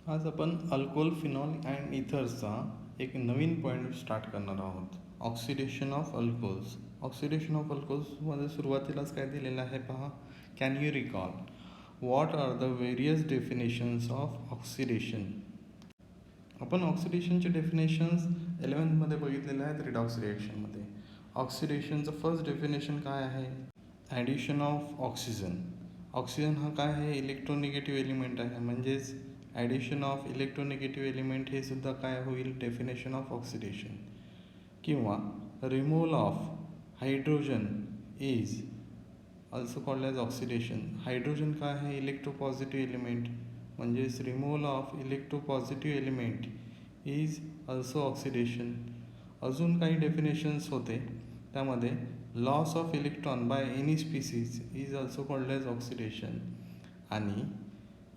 आज आपण alcohol, phenol and इथर्सचा एक नवीन पॉईंट स्टार्ट करणार आहोत. Oxidation of alcohols. Oxidation of अल्कोहोल्समध्ये सुरुवातीलाच काय दिलेलं आहे पहा. Can you recall what are the various definitions of oxidation. आपण ऑक्सिडेशनचे डेफिनेशन्स 11मध्ये बघितलेले आहेत रिडॉक्स रिॲक्शनमध्ये. ऑक्सिडेशनचं फर्स्ट डेफिनेशन काय आहे. Addition of oxygen. ऑक्सिजन हा काय आहे, इलेक्ट्रोनिगेटिव्ह एलिमेंट आहे. म्हणजेच ॲडिशन ऑफ इलेक्ट्रोनिगेटिव्ह एलिमेंट हे सुद्धा काय होईल, डेफिनेशन ऑफ ऑक्सिडेशन. किंवा removal of hydrogen is also called as oxidation. Hydrogen काय आहे, इलेक्ट्रोपॉझिटिव्ह एलिमेंट. म्हणजेच removal of electropositive element is also oxidation. अजून काही डेफिनेशन्स होते त्यामध्ये loss of electron by any species is also called as oxidation. आणि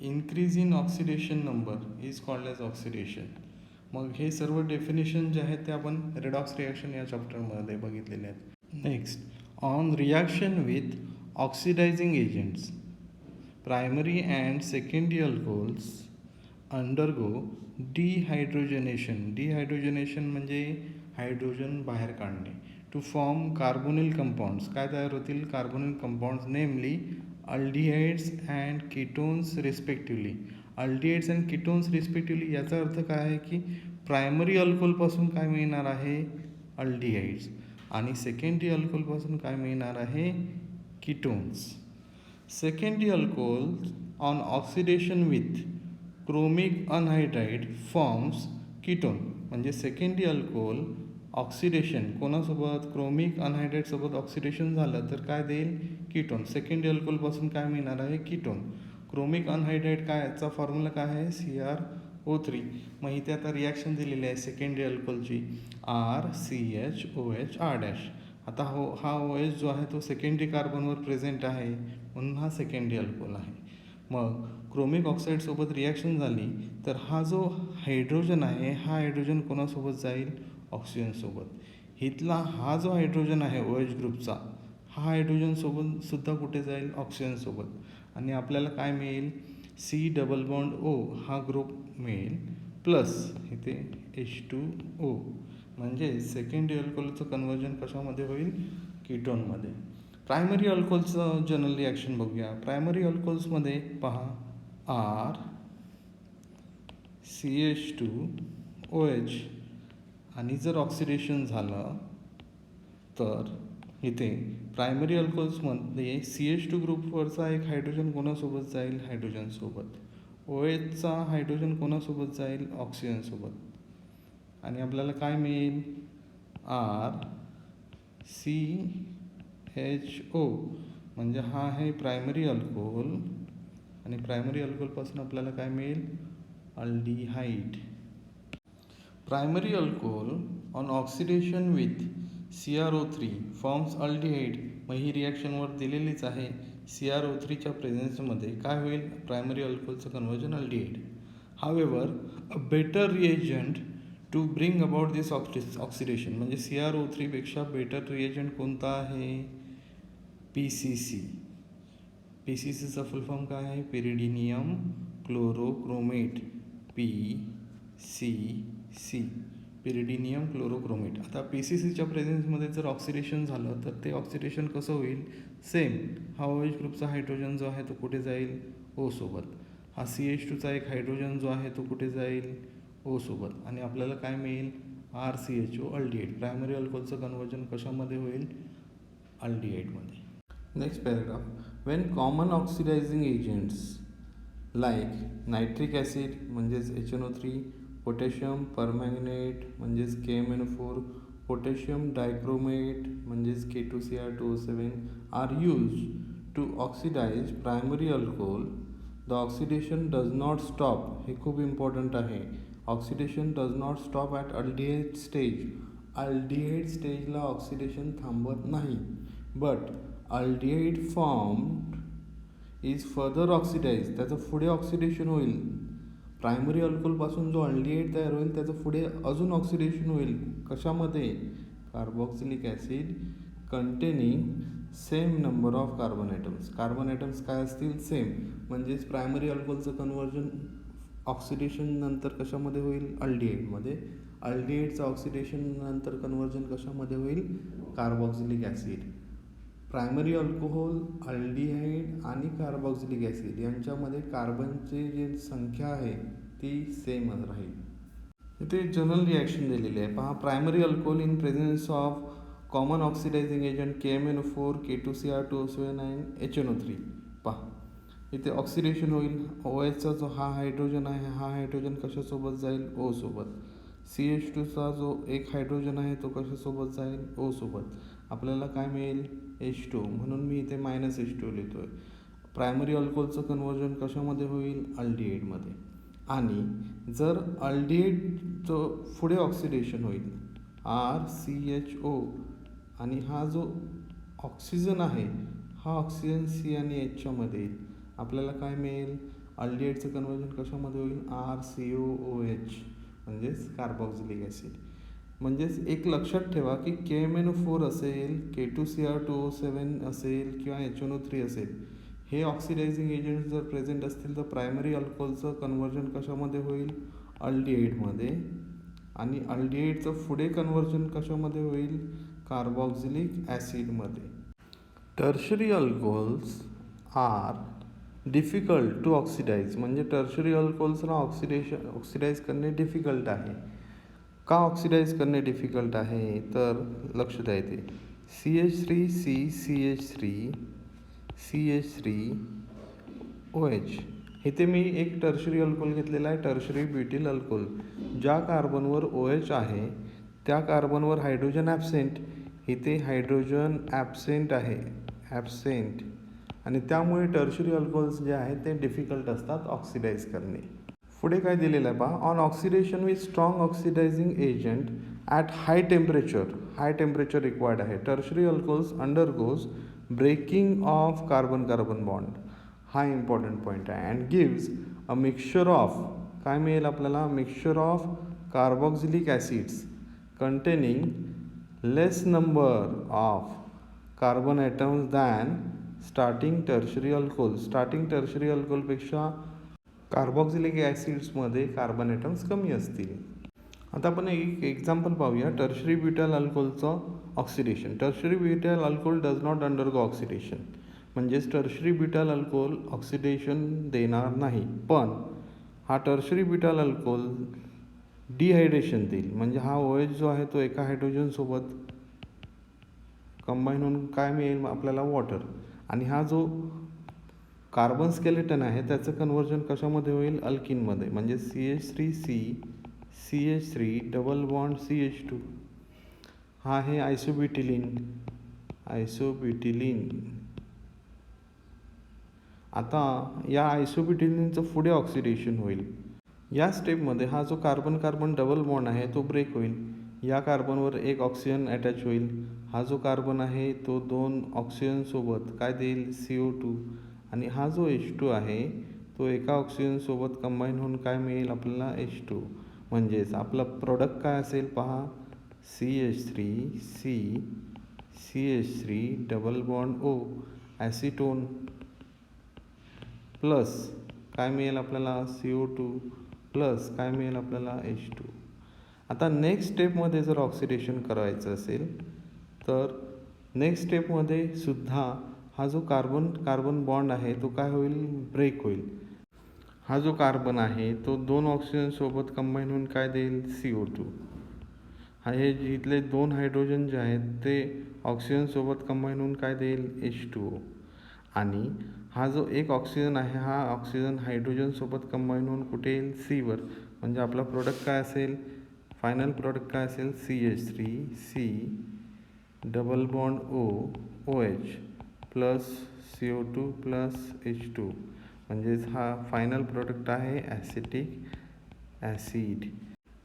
increase in oxidation number is called as oxidation. मग हे सर्व डेफिनेशन जे आहेत ते आपण रेडॉक्स रिॲक्शन या चॅप्टरमध्ये बघितलेले आहेत. Next, on reaction with oxidising agents, primary and secondary alcohols undergo dehydrogenation. Dehydrogenation म्हणजे हायड्रोजन बाहेर काढणे. To form carbonyl compounds. काय तयार होतील, carbonyl compounds, namely aldehydes and ketones respectively. Aldehydes and ketones respectively याचा अर्थ काय आहे की प्रायमरी अल्कोहोलपासून काय मिळणार आहे, अल्डिहाइड्स, आणि सेकंडरी अल्कोहोलपासून काय मिळणार आहे, ketones. Secondary alcohol on oxidation with chromic anhydride forms ketone. म्हणजे सेकंडरी अल्कोहोल ऑक्सिडेशन कोणासोबत, क्रोमिक अनहायड्राइडसोबत ऑक्सिडेशन झालं तर काय देईल, कीटोन. सेकंडरी अल्कोहोलपासून काय मिळणार आहे, कीटोन. क्रोमिक अनहायड्राइड काय, याचा फॉर्म्युला काय आहे, CrO3. मग इथे आता रिॲक्शन दिलेली आहे सेकंडरी अल्कोहोलची, RCHOH R'. आता हा OH जो आहे तो सेकंडरी कार्बनवर प्रेझेंट आहे म्हणून हा सेकंडरी अल्कोहोल आहे. मग क्रोमिक ऑक्साईडसोबत रिॲक्शन झाली तर हा जो हायड्रोजन आहे हा हायड्रोजन कोणासोबत जाईल, ऑक्सिजनसोबत. इथला हा जो हायड्रोजन आहे OH ग्रुपचा, हा हायड्रोजनसोबत सुद्धा कुठे जाईल, ऑक्सिजनसोबत. आणि आपल्याला काय मिळेल, C+O हा ग्रुप मिळेल, प्लस इथे H2O. म्हणजे सेकंडरी अल्कोहोलचं कन्वर्जन कशामध्ये होईल, कीटोनमध्ये. प्रायमरी अल्कोहोलचं जनरल रिॲक्शन बघूया. प्रायमरी अल्कोहोल्समध्ये पहा, RCH2OH, आणि जर ऑक्सिडेशन झालं तर इथे प्रायमरी अल्कोहोल्समध्ये CH2 ग्रुपवरचा एक हायड्रोजन कोणासोबत जाईल, हायड्रोजनसोबत. OHचा हायड्रोजन कोणासोबत जाईल, ऑक्सिजनसोबत. आणि आपल्याला काय मिळेल, RCHO. म्हणजे हा आहे प्रायमरी अल्कोहोल, आणि प्रायमरी अल्कोहोलपासून आपल्याला काय मिळेल, aldehyde. Primary alcohol on oxidation with CrO3 forms aldehyde. मग ही रिॲक्शनवर दिलेलीच आहे. CrO3च्या प्रेझेन्समध्ये काय होईल, प्रायमरी अल्कोहोलचं conversion aldehyde. However a better reagent to bring about this oxidation. म्हणजे CrO3पेक्षा बेटर रिएजंट कोणता आहे, PCC. PCCचा फुल फॉर्म काय आहे, पिरिडिनियम क्लोरोक्रोमेट, PCC, पिरिडिनियम क्लोरोक्रोमेट. आता PCCच्या प्रेझेन्समध्ये जर ऑक्सिडेशन झालं तर ते ऑक्सिडेशन कसं होईल, सेम हा OH ग्रुपचा हायड्रोजन जो आहे तो कुठे जाईल, O सोबत. हा CH2चा एक हायड्रोजन जो आहे तो कुठे जाईल, O सोबत. आणि आपल्याला काय मिळेल, RCHO अल्डिहाइड. प्रायमरी अल्कोहोलचं कन्वर्जन कशामध्ये होईल, अल्डिहाइडमध्ये. Next paragraph. When common oxidising agents like nitric acid म्हणजेच HNO3, पोटॅशियम परमॅंगनेट म्हणजेच KMNO4, पोटॅशियम डायक्रोमेट म्हणजेच K2Cr2O7 are use to oxidise primary alcohol, the oxidation does not stop. हे खूप इम्पॉर्टंट आहे. Oxidation does not stop at aldehyde stage. Aldehyde स्टेजला oxidation थांबत नाही. But aldehyde formed is further oxidise. त्याचं पुढे oxidation होईल. प्रायमरी अल्कोहोलपासून जो अल्डिहाइड तयार होईल त्याचं पुढे अजून ऑक्सिडेशन होईल. कशामध्ये, carboxylic acid containing same number of carbon atoms. Carbon atoms काय असतील, सेम. म्हणजेच प्रायमरी अल्कोहोलचं कन्वर्जन ऑक्सिडेशन नंतर कशामध्ये होईल? अल्डिहाइडमध्ये. अल्डिहाइडचं ऑक्सिडेशन नंतर कन्वर्जन कशामध्ये होईल? Carboxylic acid. Primary alcohol, aldehyde आणि कार्बॉक्सिलिक ॲसिड यांच्यामध्ये कार्बनची जी संख्या आहे ती सेम राहील. इथे जनरल रिॲक्शन दिलेली आहे पहा. Primary alcohol in presence of common oxidizing agent KMnO4, K2Cr2SO9 HNO3. पहा इथे ऑक्सिडेशन होईल. OHचा जो हा हायड्रोजन आहे हा हायड्रोजन कशासोबत जाईल? O सोबत. CH2चा जो एक हायड्रोजन आहे तो कशासोबत जाईल? O सोबत. आपल्याला काय मिळेल? H2. म्हणून मी इथे -H2 लिहितो आहे. प्रायमरी अल्कोहोलचं कन्वर्जन कशामध्ये होईल? अल्डिहाइडमध्ये. आणि जर अल्डिहाइडचं पुढे ऑक्सिडेशन होईल RCHO आणि हा जो ऑक्सिजन आहे हा ऑक्सिजन C आणि Hच्या मध्ये येईल. आपल्याला काय मिळेल? अल्डिहाइडचं कन्वर्जन कशामध्ये होईल? RCOOH म्हणजेच कार्बॉक्सिलिक ॲसिड. म्हणजेच एक लक्षात ठेवा की KMnO4 असेल, K2Cr2O7 असेल किंवा HNO3 असेल, हे ऑक्सिडायझिंग एजंट जर प्रेझेंट असतील तर प्रायमरी अल्कोहोलचं कन्वर्जन कशामध्ये होईल? अल्डिहाइडमध्ये. आणि अल्डिहाइडचं पुढे कन्वर्जन कशामध्ये होईल? कार्बॉक्सिलिक ॲसिडमध्ये. Tertiary alcohols are difficult to oxidise. म्हणजे टर्शरी अल्कोहोल्सला ऑक्सिडाइज करणे डिफिकल्ट आहे. का ऑक्सिडाइज करणे डिफिकल्ट आहे? तर लक्ष द्या इथे CH3CCH3CH3OH. इथे मी एक टर्शरी अल्कोहोल घेतलेला आहे, टर्शरी ब्युटिल अल्कोहोल. ज्या कार्बनवर OH आहे त्या कार्बनवर हायड्रोजन ॲब्सेंट. इथे हायड्रोजन ॲब्सेंट आहे, ॲब्सेंट. आणि त्यामुळे टर्शरी अल्कोहोल्स जे आहेत ते डिफिकल्ट असतात ऑक्सिडाइज करणे. पुढे काय दिलेलं आहे पहा. On oxidation with strong oxidising agent at high temperature required आहे. Tertiary alcohols undergoes breaking of carbon carbon bond. हा इम्पॉर्टंट पॉईंट आहे. And gives a mixture of, काय मिळेल आपल्याला? Mixture of carboxylic acids containing less number of carbon atoms than starting tertiary alcohol. Starting tertiary अल्कोहोलपेक्षा carboxylic ॲसिड्समध्ये carbon atoms कमी असतील. आता आपण एक एक्झाम्पल पाहूया. टर्शरी ब्युटाइल अल्कोहोलचं oxidation. Tertiary butyl alcohol does not undergo oxidation. म्हणजेच टर्शरी ब्युटाइल अल्कोहोल ऑक्सिडेशन देणार नाही. पण हा टर्शरी ब्युटाइल अल्कोहोल डिहायड्रेशन देईल. म्हणजे हा OH जो आहे तो एका हायड्रोजनसोबत कंबाईन होऊन काय मिळेल आपल्याला? वॉटर. आणि हा जो कार्बन स्केलेटन आहे त्याचं कन्वर्जन कशामध्ये होईल? अल्किनमध्ये. म्हणजे CH3C CH3 double bond CH2. हा आहे आयसोब्युटिलीन. आता या आयसोब्युटिलीनचं पुढे ऑक्सिडेशन होईल. या स्टेपमध्ये हा जो कार्बन कार्बन डबल बॉन्ड आहे तो ब्रेक होईल. या कार्बनवर एक ऑक्सिजन अटॅच होईल. हा जो कार्बन आहे तो 2 ऑक्सिजनसोबत काय देईल? CO2. आणि हा जो H2 आहे तो एका ऑक्सिजनसोबत कंबाईन होऊन काय मिळेल आपल्याला? H2. म्हणजेच आपला प्रोडक्ट काय असेल पहा. CH3C CH3 double bond O acetone plus काय मिळेल आपल्याला? CO2 प्लस काय मिळेल आपल्याला? H2. आता नेक्स्ट स्टेपमध्ये जर ऑक्सिडेशन करायचं असेल तर नेक्स्ट स्टेपमध्ये सुद्धा हा जो कार्बन बॉन्ड आहे तो काय होईल? ब्रेक होईल. हा जो कार्बन आहे तो 2 ऑक्सिजनसोबत कंबाईन होऊन काय देईल? CO2. हा हे इथले 2 हायड्रोजन जे आहेत ते ऑक्सिजनसोबत कंबाईन होऊन काय देईल? H2O. आणि हा जो एक ऑक्सिजन आहे हा ऑक्सिजन हायड्रोजनसोबत कंबाईन होऊन कुठे येईल? Cवर. म्हणजे आपला प्रोडक्ट काय असेल? फायनल प्रोडक्ट काय असेल? CH3C double bond OH plus CO2 plus H2. म्हणजेच हा फायनल प्रोडक्ट आहे ॲसिटिक ॲसिड.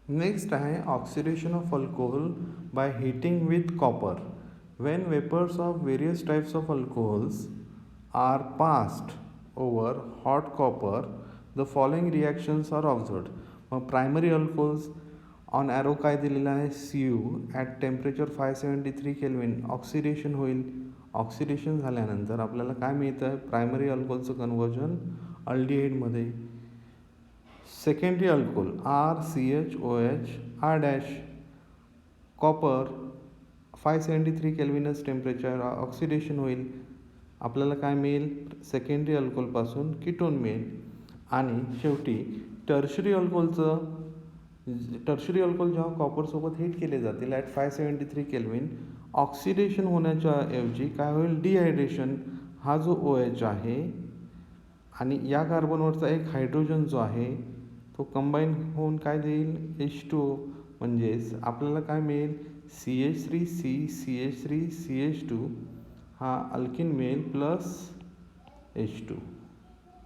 नेक्स्ट आहे oxidation of alcohol by heating with copper. When vapours of various types of alcohols are passed over hot copper, the following reactions are observed. मग primary alcohols on arrow काय दिलेला आहे? Cu at temperature 573 kelvin oxidation होईल. Oxidation झाल्यानंतर आपल्याला काय मिळतं? Primary अल्कोहोलचं कन्वर्जन अल्डिहाइडमध्ये. Secondary alcohol RCHOH R dash copper 573 केल्विनस टेम्परेचर ऑक्सिडेशन होईल. आपल्याला काय मिळेल? सेकंडरी अल्कोहोलपासून कीटोन मिळेल. आणि शेवटी टर्शरी अल्कोहोल जेव्हा कॉपरसोबत हीट केले जातील ॲट 573 केल्विन, ऑक्सिडेशन होण्याच्या ऐवजी काय होईल? डिहायड्रेशन. हा जो OH आहे आणि या कार्बनवरचा एक हायड्रोजन जो आहे तो कंबाईन होऊन काय देईल? H2O. म्हणजेच आपल्याला काय मिळेल? CH3CCH3CH2 हा अल्किन मिळेल प्लस H2.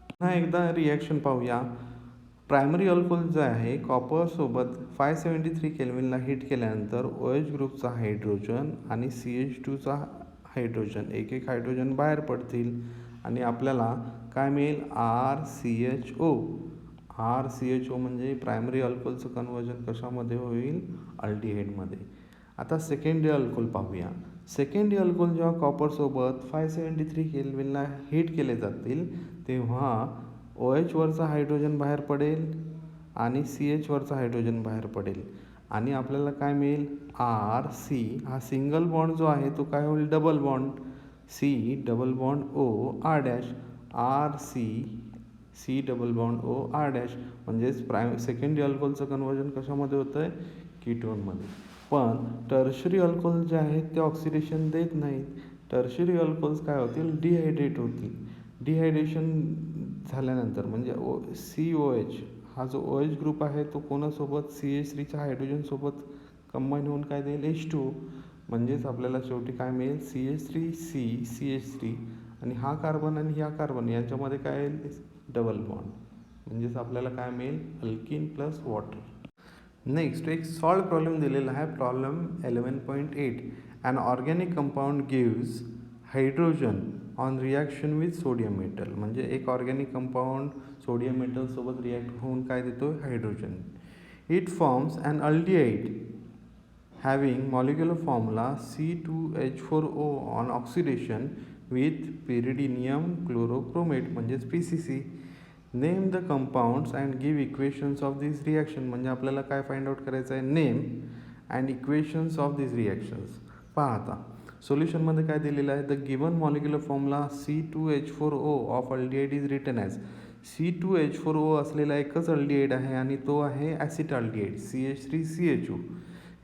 पुन्हा एकदा रिॲक्शन पाहूया. प्रायमरी अल्कोहोल जे आहे कॉपरसोबत 573 केल्विनला हीट केल्यानंतर OH ग्रुपचा हायड्रोजन आणि CH2चा हायड्रोजन एक हायड्रोजन बाहेर पडतील आणि आपल्याला काय मिळेल? RCHO म्हणजे प्रायमरी अल्कोहोलचं कन्वर्जन कशामध्ये होईल? अल्डिहाइडमध्ये. आता सेकंडरी अल्कोहोल पाहूया. सेकंडरी अल्कोहोल जेव्हा कॉपरसोबत 573 केल्विनला हीट केले जातील तेव्हा OH वरचा हायड्रोजन बाहेर पडेल आणि CH वरचा हायड्रोजन बाहेर पडेल आणि आपल्याला काय मिळेल? RC. हा सिंगल बॉन्ड जो आहे तो काय होईल? Double bond. C double bond O R dash RC double bond O R dash. म्हणजेच सेकंडरी अल्कोहोलचं कन्वर्जन कशामध्ये होतं आहे? कीटोनमध्ये. पण टर्शरी अल्कोहोल जे आहेत ते ऑक्सिडेशन देत नाहीत. टर्शरी अल्कोहोल्स काय होतील? डिहायड्रेट होतील. डिहायड्रेशन झाल्यानंतर म्हणजे COH हा जो OH ग्रुप आहे तो कोणासोबत? CH3च्या हायड्रोजनसोबत कंबाईन होऊन काय देईल? H2O. म्हणजेच आपल्याला शेवटी काय मिळेल? CH3CCH3 आणि हा कार्बन आणि ह्या कार्बन यांच्यामध्ये काय येईल? Double bond. म्हणजेच आपल्याला काय मिळेल? Alkene plus water. नेक्स्ट एक सॉल्व प्रॉब्लेम दिलेला आहे. Problem 11.8. An organic compound gives hydrogen on reaction with sodium metal. म्हणजे एक ऑर्गॅनिक कंपाऊंड सोडियम मेटलसोबत रिॲक्ट होऊन काय देतो? Hydrogen. It forms an aldehyde having molecular formula C2H4O on oxidation with pyridinium chlorochromate म्हणजेच PCC. Name the compounds and give equations of this reaction. म्हणजे आपल्याला काय फाइंड आउट करायचं आहे? Name and equations of this reactions. पहा आता सोल्युशनमध्ये काय दिलेलं आहे? The given molecular formula C2H4O of aldehyde is written as. C2H4O असलेला एकच अल्डिहाइड आहे आणि तो आहे acetaldehyde CH3CHO.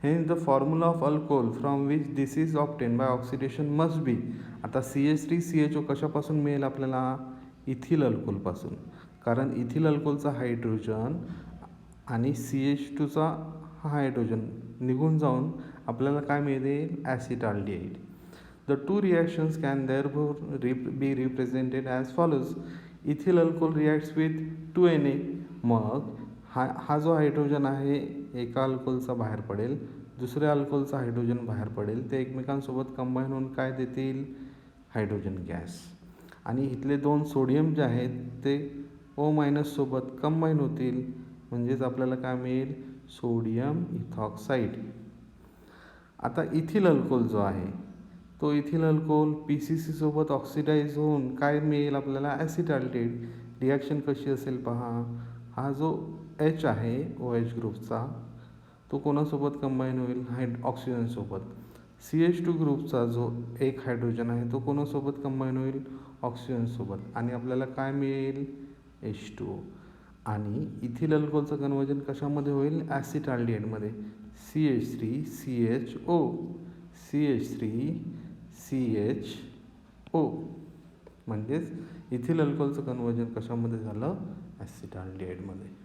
Hence the formula of alcohol from which this is obtain by oxidation must be. आता CH3CHO कशापासून मिळेल आपल्याला? इथिल अल्कोहोलपासून. कारण इथिल अल्कोहोलचा हायड्रोजन आणि CH2चा हायड्रोजन निघून जाऊन आपल्याला काय मिळेल? Acetaldehyde. The two reactions can therefore be represented as follows. Ethyl alcohol reacts with 2Na. मग हा जो हायड्रोजन आहे एका अल्कोहोलचा बाहेर पडेल, दुसऱ्या अल्कोहोलचा हायड्रोजन बाहेर पडेल. ते एकमेकांसोबत कंबाईन होऊन काय देतील? Hydrogen gas. आणि इथले दोन सोडियम जे आहेत ते O- सोबत कंबाईन होतील. म्हणजेच आपल्याला काय मिळेल? सोडियम इथॉक्साईड. आता इथिल अल्कोहोल जो आहे तो इथिल अल्कोहोल PCC सोबत ऑक्सिडाईज होऊन काय मिळेल आपल्याला? ॲसिटाल्डिहाइड. रिॲक्शन कशी असेल पहा. हा जो H आहे OH ग्रुपचा तो कोणासोबत कंबाईन होईल? ऑक्सिजनसोबत. CH2 ग्रुपचा जो एक हायड्रोजन आहे तो कोणासोबत कंबाईन होईल? ऑक्सिजनसोबत. आणि आपल्याला काय मिळेल? H2O. आणि इथिल अल्कोहोलचं कन्वर्जन कशामध्ये होईल? ॲसिटाल्डिहाइडमध्ये. CH3CHO CH3CHO. म्हणजेच इथिल अल्कोहोलचं कन्वर्जन कशामध्ये झालं? ॲसिटाल्डिहाइडमध्ये.